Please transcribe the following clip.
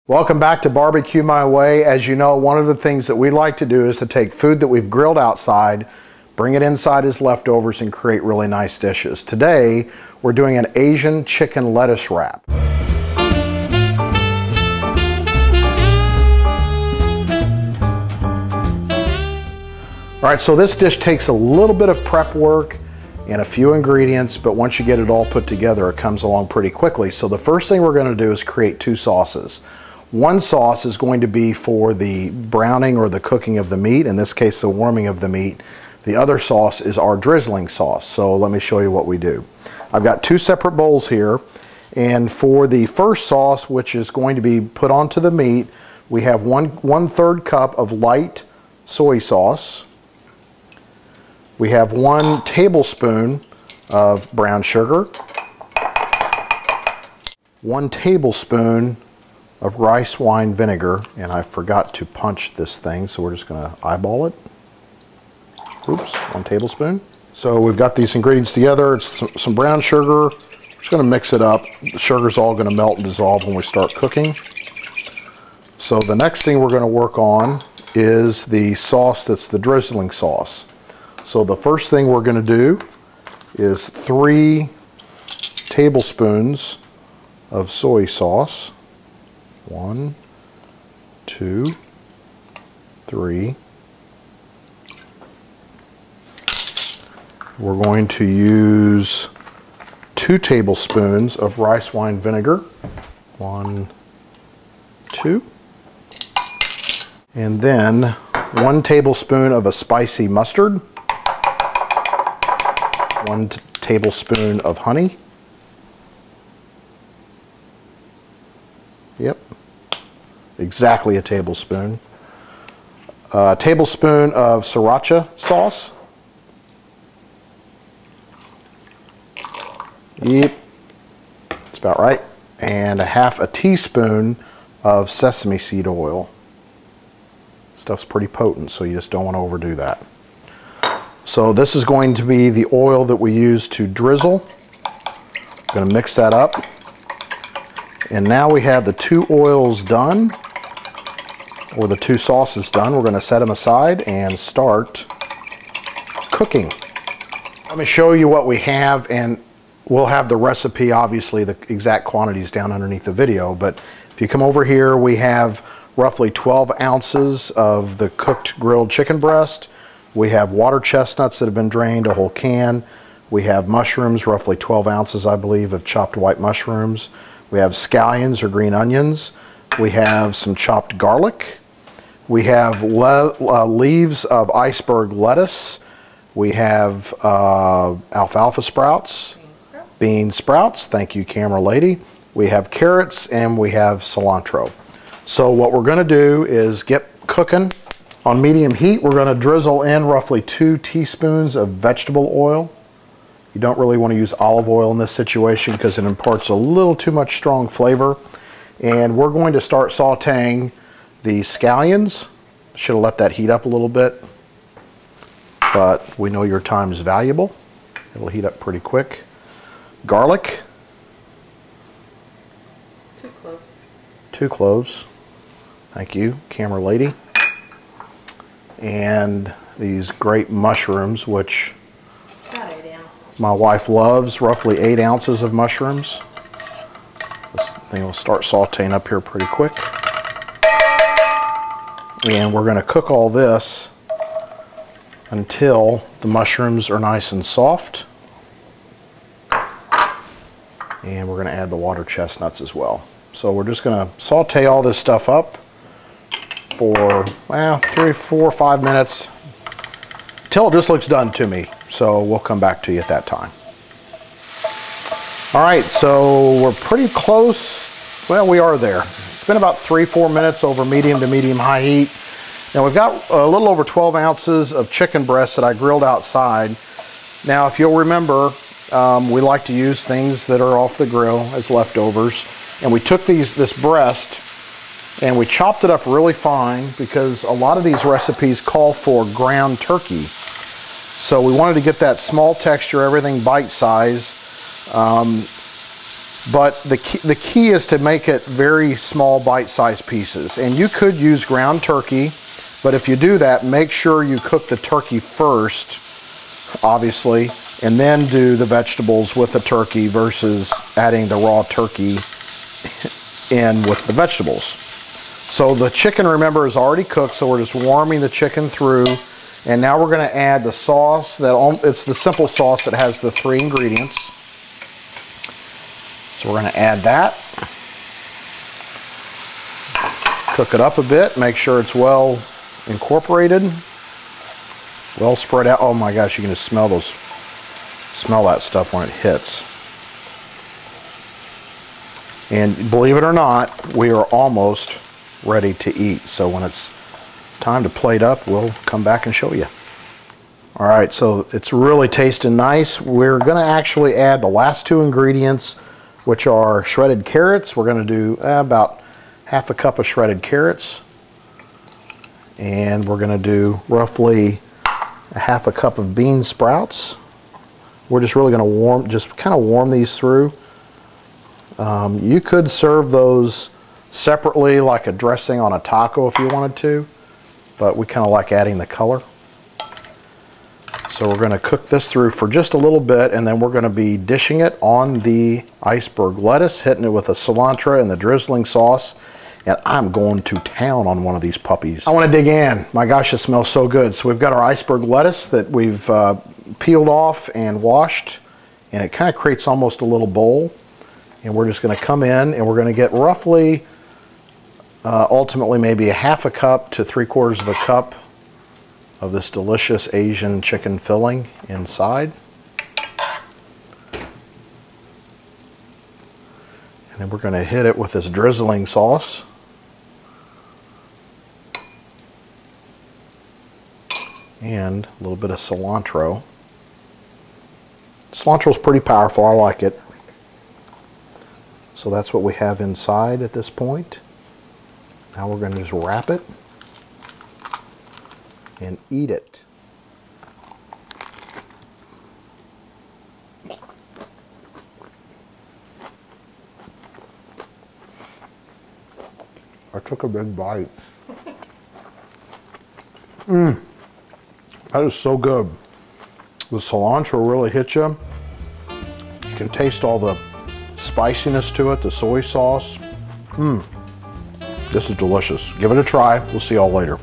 Welcome back to Barbecue My Way. As you know, one of the things that we like to do is to take food that we've grilled outside, bring it inside as leftovers, and create really nice dishes. Today, we're doing an Asian chicken lettuce wrap. All right, so this dish takes a little bit of prep work and a few ingredients, but once you get it all put together, it comes along pretty quickly. So the first thing we're going to do is create two sauces. One sauce is going to be for the browning or the cooking of the meat, in this case the warming of the meat. The other sauce is our drizzling sauce. So let me show you what we do. I've got two separate bowls here, and for the first sauce, which is going to be put onto the meat, we have one third cup of light soy sauce. We have 1 tablespoon of brown sugar, 1 tablespoon of rice wine vinegar, and I forgot to punch this thing, so we're just going to eyeball it. Oops, 1 tablespoon. So we've got these ingredients together. It's some brown sugar. We're just going to mix it up. The sugar's all going to melt and dissolve when we start cooking. So the next thing we're going to work on is the sauce that's the drizzling sauce. So the first thing we're going to do is 3 tablespoons of soy sauce. 1, 2, 3. We're going to use 2 tablespoons of rice wine vinegar. 1, 2. And then 1 tablespoon of a spicy mustard. 1 tablespoon of honey. Yep, exactly a tablespoon. A tablespoon of Sriracha sauce. Yep, that's about right. And half a teaspoon of sesame seed oil. Stuff's pretty potent, so you just don't want to overdo that. So this is going to be the oil that we use to drizzle. I'm going to mix that up. And now we have the 2 oils done, or the 2 sauces done. We're going to set them aside and start cooking. Let me show you what we have, and we'll have the recipe, obviously the exact quantities down underneath the video, but if you come over here, we have roughly 12 ounces of the cooked grilled chicken breast. We have water chestnuts that have been drained, a whole can. We have mushrooms, roughly 12 ounces, I believe, of chopped white mushrooms. We have scallions or green onions. We have some chopped garlic. We have leaves of iceberg lettuce. We have alfalfa sprouts, bean sprouts. Thank you, camera lady. We have carrots, and we have cilantro. So what we're going to do is get cooking. On medium heat, we're going to drizzle in roughly 2 teaspoons of vegetable oil. You don't really want to use olive oil in this situation because it imparts a little too much strong flavor. And we're going to start sauteing the scallions. Should have let that heat up a little bit, but we know your time is valuable. It'll heat up pretty quick. Garlic. 2 cloves. 2 cloves. Thank you, camera lady. And these great mushrooms, which my wife loves, roughly 8 ounces of mushrooms. This thing will start sauteing up here pretty quick. And we're going to cook all this until the mushrooms are nice and soft. And we're going to add the water chestnuts as well. So we're just going to saute all this stuff up for 3, 4, 5 minutes till it just looks done to me. So we'll come back to you at that time. All right, so we're pretty close. Well, we are there. It's been about 3-4 minutes over medium to medium high heat. Now we've got a little over 12 ounces of chicken breast that I grilled outside. Now, if you'll remember, we like to use things that are off the grill as leftovers. And we took this breast and we chopped it up really fine because a lot of these recipes call for ground turkey. So we wanted to get that small texture, everything bite size. But the key is to make it very small bite-sized pieces. And you could use ground turkey, but if you do that, make sure you cook the turkey first, obviously, and then do the vegetables with the turkey versus adding the raw turkey in with the vegetables. So the chicken, remember, is already cooked, so we're just warming the chicken through. And now we're going to add the sauce. It's the simple sauce that has the 3 ingredients. So we're going to add that. Cook it up a bit. Make sure it's well incorporated. Well spread out. Oh my gosh, you can just smell that stuff when it hits. And believe it or not, we are almost ready to eat. So when it's time to plate up, we'll come back and show you. All right, so it's really tasting nice. We're going to actually add the last 2 ingredients, which are shredded carrots. We're going to do about half a cup of shredded carrots, and we're going to do roughly a half a cup of bean sprouts. We're just really going to kind of warm these through. You could serve those separately like a dressing on a taco if you wanted to, but we kind of like adding the color. So we're going to cook this through for just a little bit, and then we're going to be dishing it on the iceberg lettuce, hitting it with the cilantro and the drizzling sauce, and I'm going to town on one of these puppies. I want to dig in. My gosh, it smells so good. So we've got our iceberg lettuce that we've peeled off and washed, and it kind of creates almost a little bowl. And we're just going to come in, and we're going to get roughly, ultimately maybe a half a cup to 3/4 of a cup of this delicious Asian chicken filling inside. And then we're going to hit it with this drizzling sauce. And a little bit of cilantro. Cilantro is pretty powerful. I like it. So that's what we have inside at this point. Now we're going to just wrap it and eat it. I took a big bite. That is so good. The cilantro really hits you. You can taste all the spiciness to it, the soy sauce. This is delicious. Give it a try. We'll see y'all later.